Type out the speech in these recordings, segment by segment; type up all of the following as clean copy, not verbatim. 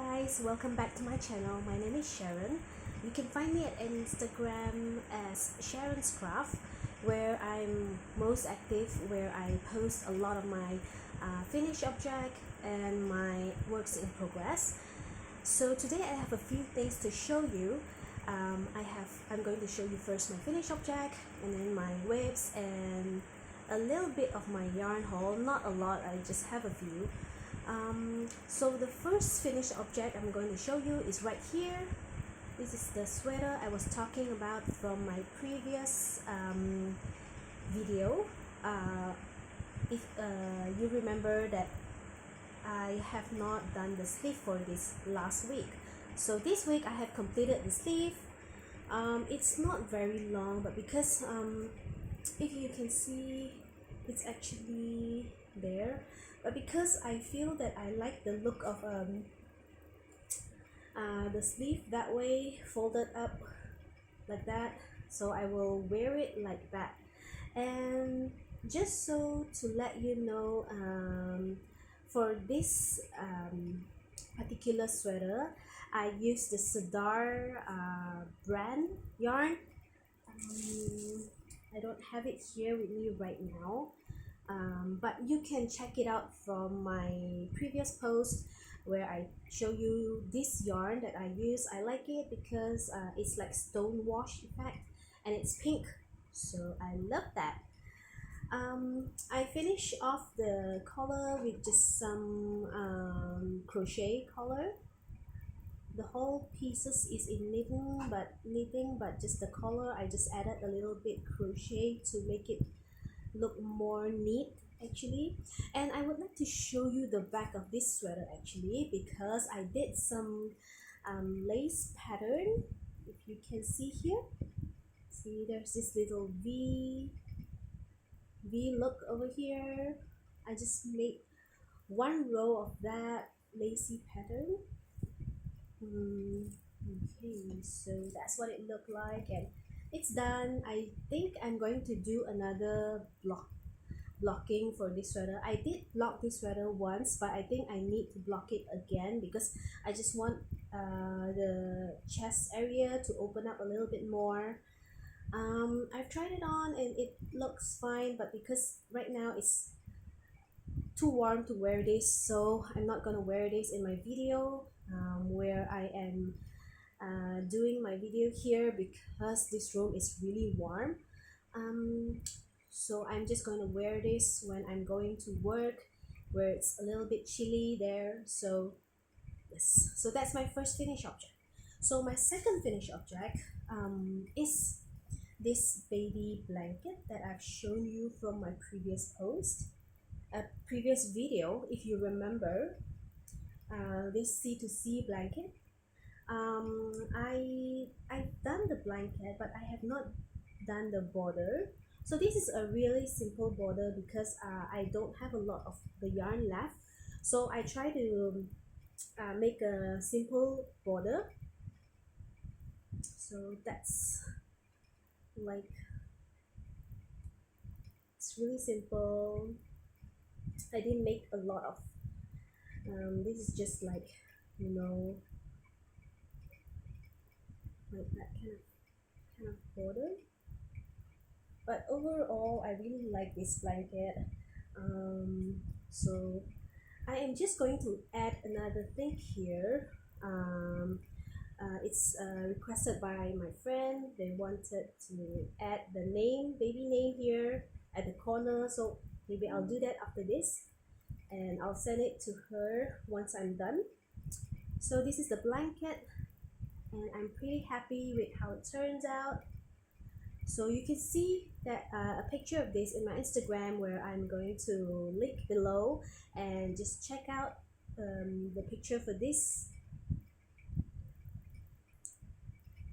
guys, welcome back to my channel. My name is Sharon. You can find me at Instagram as Sharon's Craft, where I'm most active, where I post a lot of my finished object and my works in progress. So today I have a few things to show you. I'm going to show you first my finished object, and then my whips, and a little bit of my yarn haul. Not a lot, I just have a few. So the first finished object I'm going to show you is right here. This is the sweater I was talking about from my previous video. If you remember that I have not done the sleeve for this last week. So this week I have completed the sleeve. It's not very long, but because if you can see, it's actually there. But because I feel that I like the look of the sleeve that way, folded up like that, so I will wear it like that. And just so to let you know, for this particular sweater, I use the Cedar brand yarn. I don't have it here with me right now. But you can check it out from my previous post where I show you this yarn that I use. I like it because it's like stone wash effect and it's pink, so I love that. I finish off the collar with just some crochet collar. The whole pieces is in knitting, but just the collar I just added a little bit crochet to make it look more neat actually. And I would like to show you the back of this sweater actually, because I did some lace pattern. If you can see here, see there's this little V look over here. I just made one row of that lacy pattern. Okay, so that's what it looked like, and it's done. I think I'm going to do another blocking for this sweater. I did block this sweater once, but I think I need to block it again because I just want the chest area to open up a little bit more. I've tried it on and it looks fine, but because right now it's too warm to wear this, so I'm not gonna wear this in my video where I am doing my video here, because this room is really warm. So I'm just going to wear this when I'm going to work where it's a little bit chilly there. So yes, so that's my first finished object. So my second finished object is this baby blanket that I've shown you from my previous post, a previous video, if you remember. This C2C blanket. I've done the blanket, but I have not done the border. So this is a really simple border because I don't have a lot of the yarn left, so I try to make a simple border. So that's like, it's really simple. I didn't make a lot of this is just like, you know, like that kind of border. But overall I really like this blanket. So I am just going to add another thing here. It's requested by my friend. They wanted to add the name, baby name here at the corner, so maybe I'll do that after this, and I'll send it to her once I'm done. So this is the blanket, and I'm pretty happy with how it turns out. So you can see that a picture of this in my Instagram, where I'm going to link below, and just check out the picture for this.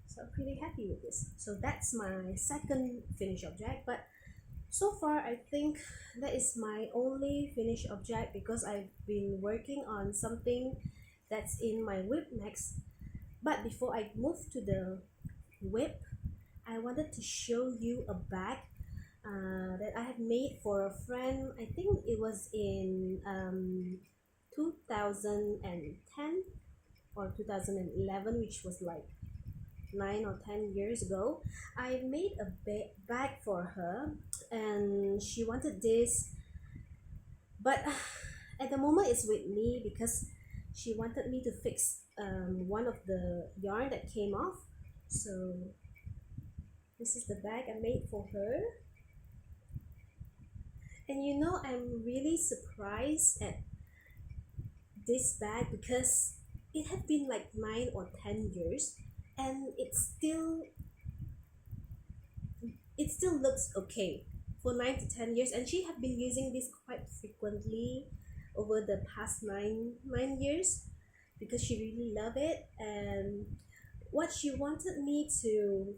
So I'm pretty happy with this. So that's my second finished object, but so far I think that is my only finished object, because I've been working on something that's in my whip next. But before I move to the whip, I wanted to show you a bag that I have made for a friend. I think it was in 2010. or 2011, which was like 9 or 10 years ago. I made a bag for her, and she wanted this, but at the moment it's with me because she wanted me to fix one of the yarn that came off. So this is the bag I made for her. And you know, I'm really surprised at this bag because it had been like 9 or 10 years, and it still looks okay for 9 to 10 years. And she had been using this quite frequently over the past nine years because she really loved it. And what she wanted me to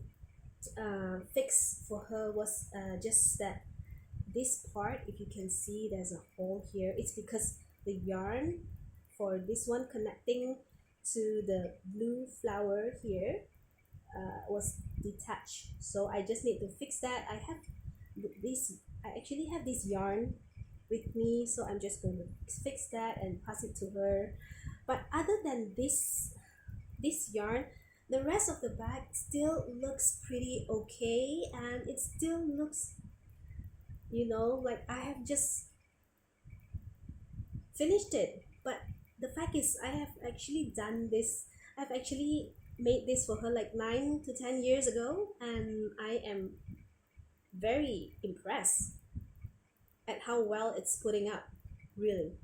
fix for her was just that this part. If you can see, there's a hole here. It's because the yarn for this one connecting to the blue flower here was detached, so I just need to fix that. I actually have this yarn with me, so I'm just going to fix that and pass it to her. But other than this yarn, the rest of the bag still looks pretty okay, and it still looks, you know, like I have just finished it. But the fact is, I've actually made this for her like 9 to 10 years ago, and I am very impressed at how well it's putting up, really.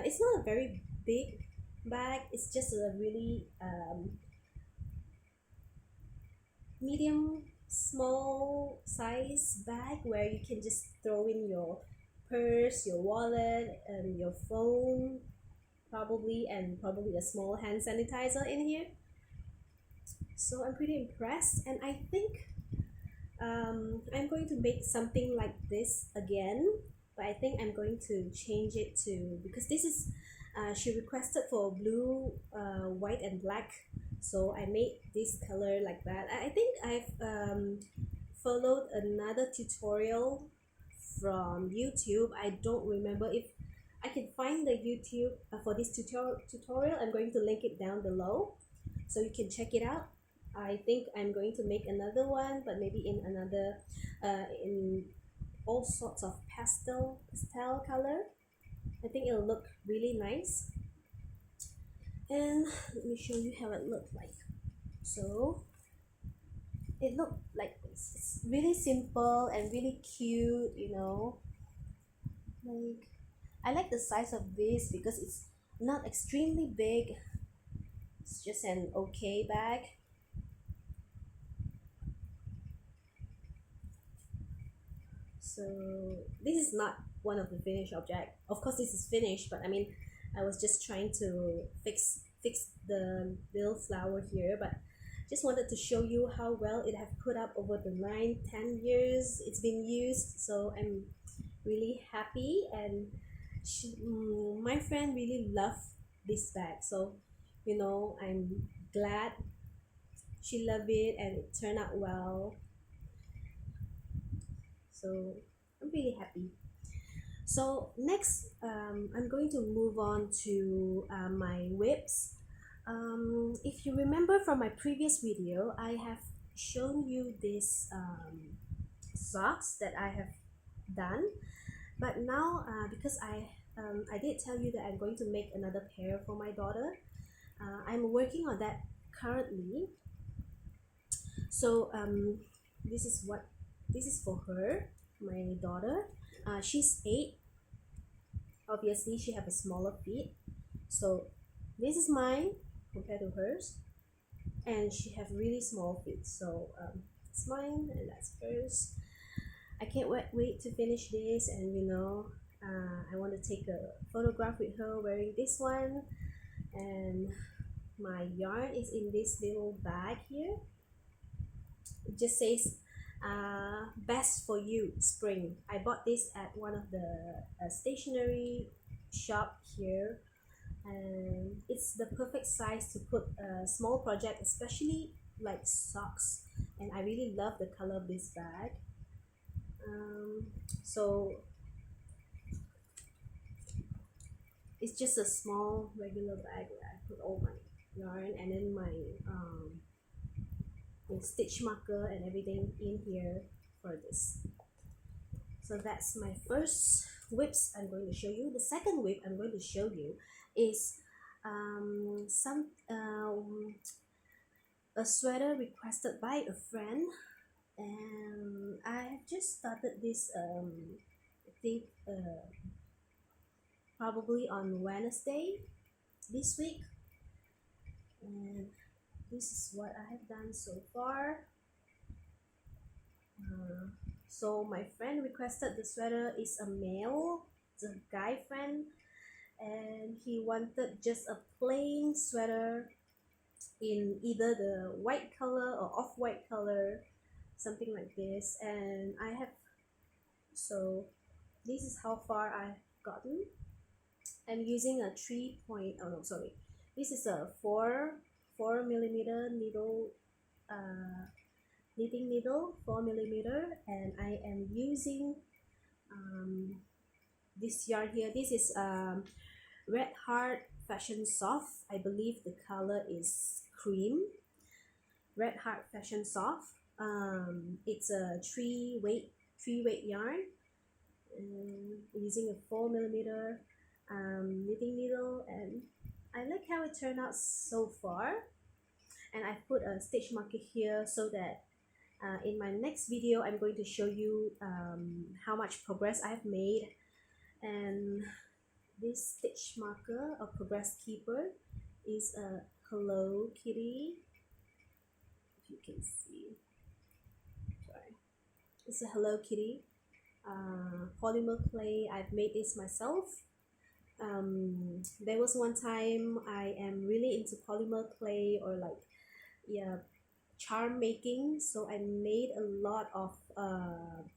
It's not a very big bag, it's just a really medium small size bag where you can just throw in your purse, your wallet, and your phone, probably, and probably a small hand sanitizer in here. So I'm pretty impressed, and I think I'm going to make something like this again, but I think I'm going to change it to, because this is she requested for blue, white and black, so I made this color like that. I think I've followed another tutorial from YouTube. I don't remember. If I can find the YouTube for this tutorial, I'm going to link it down below so you can check it out. I think I'm going to make another one, but maybe in another in all sorts of pastel color. I think it'll look really nice. And let me show you how it looked like. So it looked like this. It's really simple and really cute, you know. Like, I like the size of this because it's not extremely big. It's just an okay bag. So this is not one of the finished object. Of course this is finished, but I mean, I was just trying to fix the little flower here, but just wanted to show you how well it have put up over the 9-10 years it's been used. So I'm really happy, and my friend really loved this bag, so you know, I'm glad she loved it and it turned out well. So I'm really happy. So next, I'm going to move on to my whips. If you remember from my previous video, I have shown you this socks that I have done, but now because I did tell you that I'm going to make another pair for my daughter. I'm working on that currently. So this is for her, my daughter. She's 8. Obviously she have a smaller feet, so this is mine compared to hers, and she have really small feet. So it's mine and that's hers. I can't wait to finish this, and you know, I want to take a photograph with her wearing this one. And my yarn is in this little bag here. It just says best for you spring. I bought this at one of the stationery shop here, and it's the perfect size to put a small project, especially like socks, and I really love the color of this bag. So it's just a small regular bag where I put all my yarn and then my stitch marker and everything in here for this. So that's my first whips I'm going to show you. The second whip I'm going to show you is a sweater requested by a friend, and I just started this I think probably on Wednesday this week, and this is what I have done so far. So my friend requested the sweater is a male, it's a guy friend, and he wanted just a plain sweater in either the white color or off-white color, something like this. And I have, so this is how far I've gotten. I'm using a 3 point, oh no, sorry, this is a 4 millimeter needle, knitting needle, 4 millimeter, and I am using this yarn here. This is Red Heart Fashion Soft. I believe the color is cream. Red Heart Fashion Soft. It's a three weight yarn, using a 4 millimeter knitting needle, and I like how it turned out so far. And I've put a stitch marker here so that in my next video I'm going to show you how much progress I've made. And this stitch marker or progress keeper is a Hello Kitty, if you can see. Sorry, it's a Hello Kitty polymer clay. I've made this myself. There was one time I am really into polymer clay, or like, yeah, charm making, so I made a lot of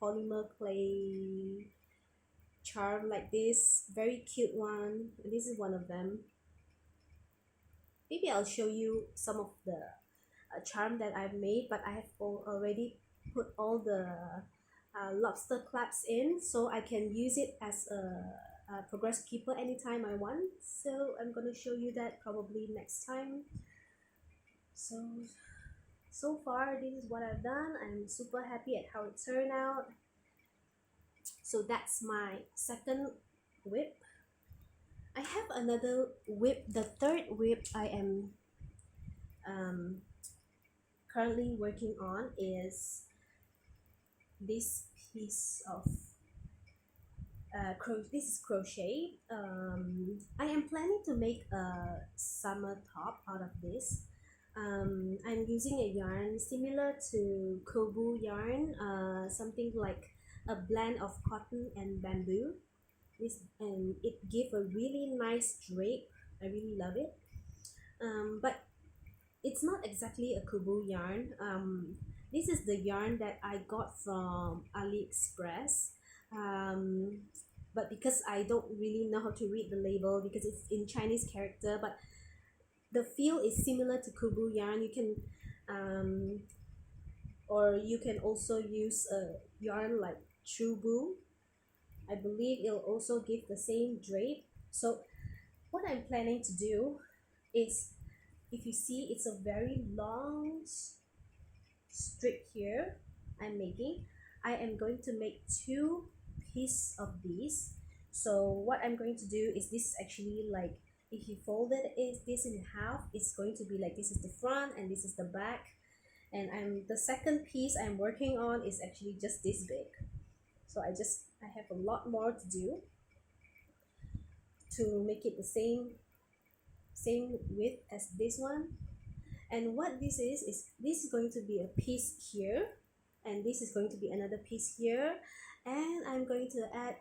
polymer clay charm like this, very cute one. This is one of them. Maybe I'll show you some of the charm that I've made, but I have already put all the lobster claps in, so I can use it as a progress keeper anytime I want. So I'm gonna show you that probably next time. So far this is what I've done. I'm super happy at how it turned out. So that's my second whip. I have another whip. The third whip I am currently working on is this piece of this is crochet. I am planning to make a summer top out of this. I'm using a yarn similar to Kobu yarn, something like a blend of cotton and bamboo. And it gave a really nice drape. I really love it. But it's not exactly a Kobu yarn. This is the yarn that I got from Aliexpress. But because I don't really know how to read the label because it's in Chinese character, but the feel is similar to Kobu yarn. You can or you can also use a yarn like Chubu. I believe it'll also give the same drape. So what I'm planning to do is, if you see, it's a very long strip here I'm making. I am going to make 2 pieces of these. So what I'm going to do is, this is actually like, if you folded this in half, it's going to be like, this is the front and this is the back. And the second piece I'm working on is actually just this big. So I have a lot more to do to make it the same width as this one. And what this is this is going to be a piece here, and this is going to be another piece here, and I'm going to add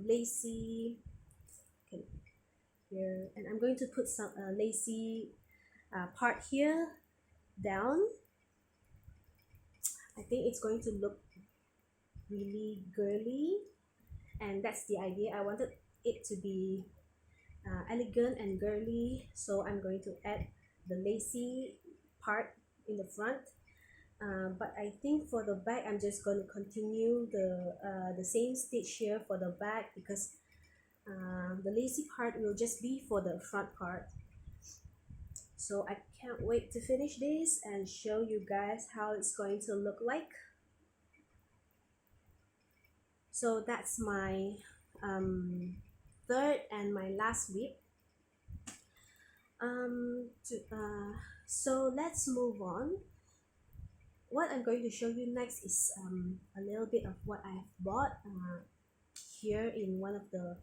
lacy here, and I'm going to put some lacy part here down. I think it's going to look really girly, and that's the idea. I wanted it to be elegant and girly, so I'm going to add the lacy part in the front. But I think for the back, I'm just going to continue the same stitch here for the back, because The lacy part will just be for the front part. So I can't wait to finish this and show you guys how it's going to look like. So that's my third and my last whip. So let's move on. What I'm going to show you next is a little bit of what I have bought here in one of the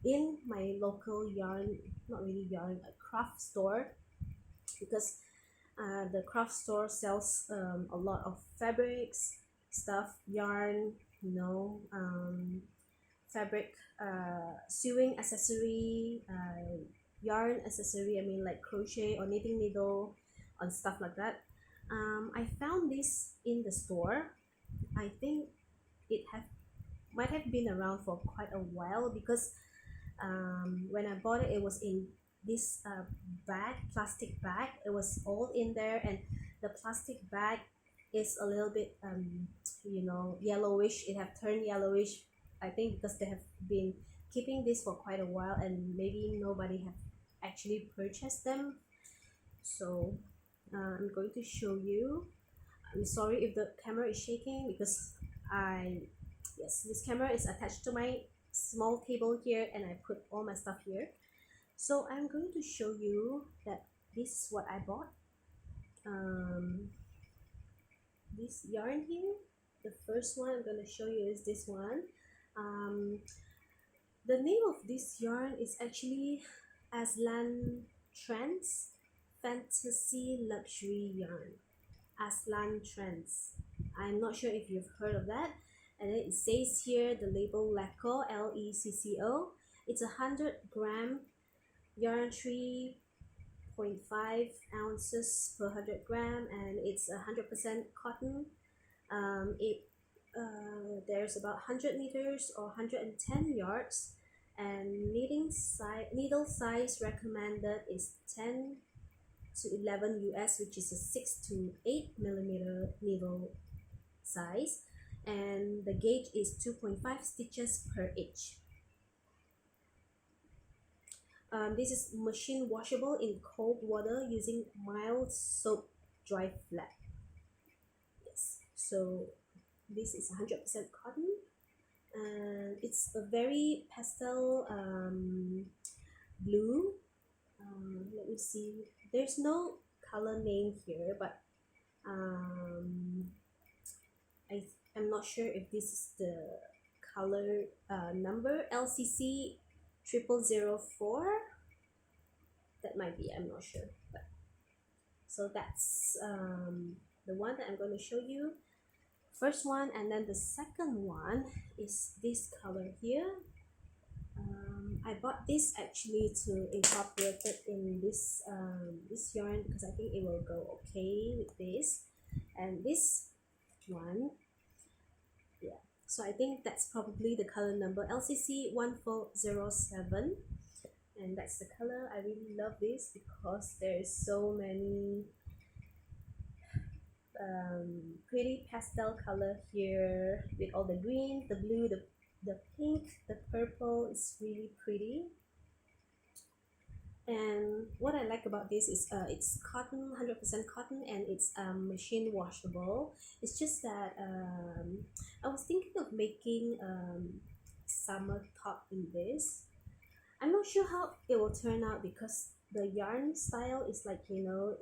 in my local yarn, not really yarn, a craft store, because the craft store sells a lot of fabrics stuff, yarn, you know, fabric sewing accessory, yarn accessory, I mean like crochet or knitting needle and stuff like that. I found this in the store. I think it might have been around for quite a while, because when I bought it, it was in this plastic bag. It was all in there, and the plastic bag is a little bit you know, yellowish. It have turned yellowish, I think, because they have been keeping this for quite a while and maybe nobody have actually purchased them. So I'm going to show you. I'm sorry if the camera is shaking, because yes, this camera is attached to my small table here and I put all my stuff here. So I'm going to show you that this is what I bought. This yarn here, the first one I'm going to show you is this one. The name of this yarn is actually Aslan Trends Fantasy Luxury Yarn. Aslan Trends. I'm not sure if you've heard of that. And it says here the label Lecco, Lecco. It's 100-gram yarn, 3.5 ounces per 100 gram, and it's 100% cotton. There's about 100 meters or 110 yards, and needle size recommended is 10 to 11 US, which is a 6 to 8 millimeter needle size, and the gauge is 2.5 stitches per inch. This is machine washable in cold water using mild soap dry flat. Yes, so this is 100% cotton, and it's a very pastel blue. Let me see, there's no color name here, but I'm not sure if this is the color number, LCC 0004. That might be, I'm not sure. But so that's the one that I'm going to show you. First one, and then the second one is this color here. I bought this actually to incorporate it in this this yarn, because I think it will go okay with this. And this one, yeah, so I think that's probably the color number, LCC 1407, and that's the color. I really love this because there is so many pretty pastel color here, with all the green, the blue, the pink, the purple. It's really pretty. And what I like about this is it's cotton, 100% cotton, and it's machine washable. It's just that I was thinking of making summer top in this. I'm not sure how it will turn out, because the yarn style is like, you know,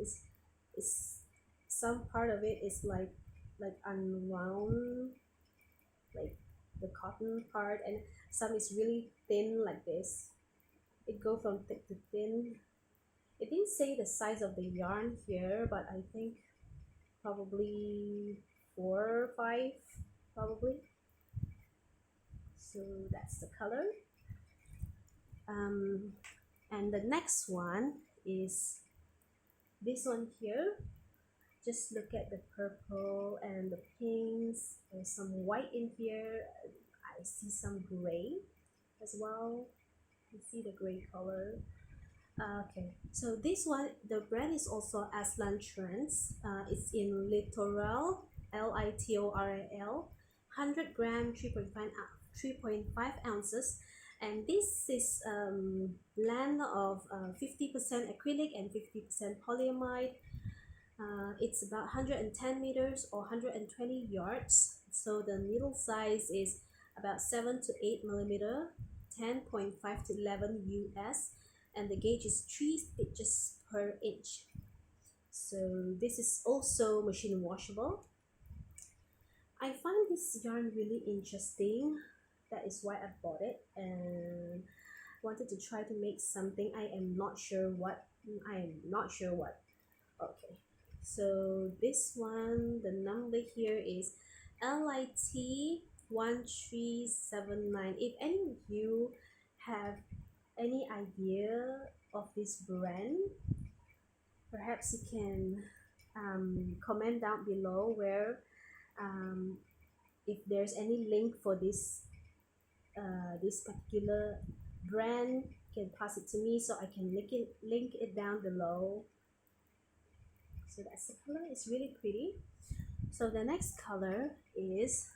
it's some part of it is like unwound, like the cotton part, and some is really thin like this. It go from thick to thin. It didn't say the size of the yarn here, but I think probably 4 or 5, probably. So that's the color. And the next one is this one here. Just look at the purple and the pinks. There's some white in here. I see some gray as well. You see the gray color. Okay, so this one, the brand is also Aslan Trends. It's in Littoral, Littoral, 100 gram, 3.5 ounces, and this is blend of 50% acrylic and 50% polyamide. It's about 110 meters or 120 yards, so the needle size is about 7 to 8 millimeter, 10.5 to 11 US, and the gauge is 3 stitches per inch. So this is also machine washable. I find this yarn really interesting. That is why I bought it and wanted to try to make something. I am not sure what. Okay, so this one, the number here is LIT1379. If any of you have any idea of this brand, perhaps you can comment down below where if there's any link for this this particular brand. You can pass it to me so I can link it down below. So that's the color. It's really pretty. So the next color is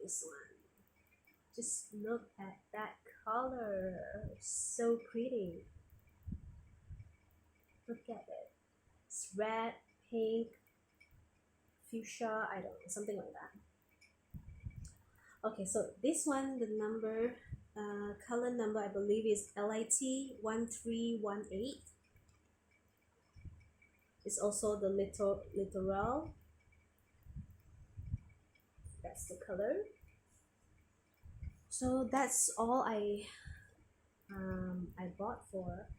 this one. Just look at that color. So pretty. Look at it. It's red, pink, fuchsia, I don't know, something like that. Okay, so this one, the number, color number I believe is LIT1318. It's also the littoral. That's the color. So that's all I bought for.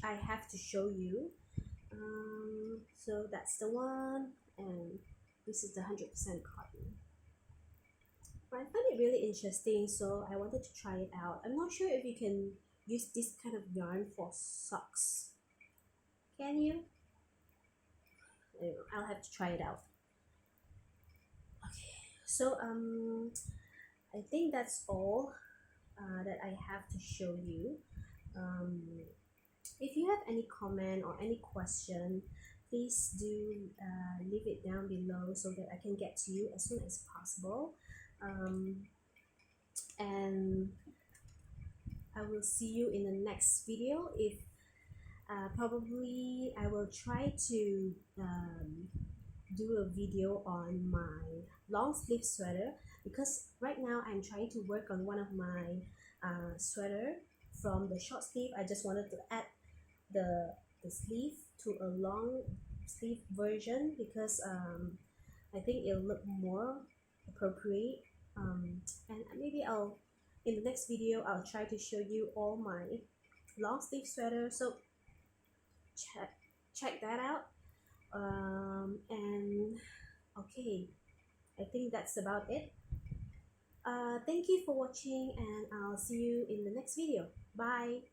I have to show you. So that's the one, and this is the 100% cotton. I find it really interesting, so I wanted to try it out. I'm not sure if you can use this kind of yarn for socks. Can you? I don't know, I'll have to try it out. Okay, so I think that's all that I have to show you. If you have any comment or any question, please do leave it down below so that I can get to you as soon as possible. And I will see you in the next video. If probably I will try to do a video on my long sleeve sweater, because right now I'm trying to work on one of my sweater from the short sleeve. I just wanted to add the sleeve to a long sleeve version because I think it'll look more appropriate, and maybe in the next video I'll try to show you all my long sleeve sweater, so check that out. And okay, I think that's about it. Thank you for watching, and I'll see you in the next video. Bye.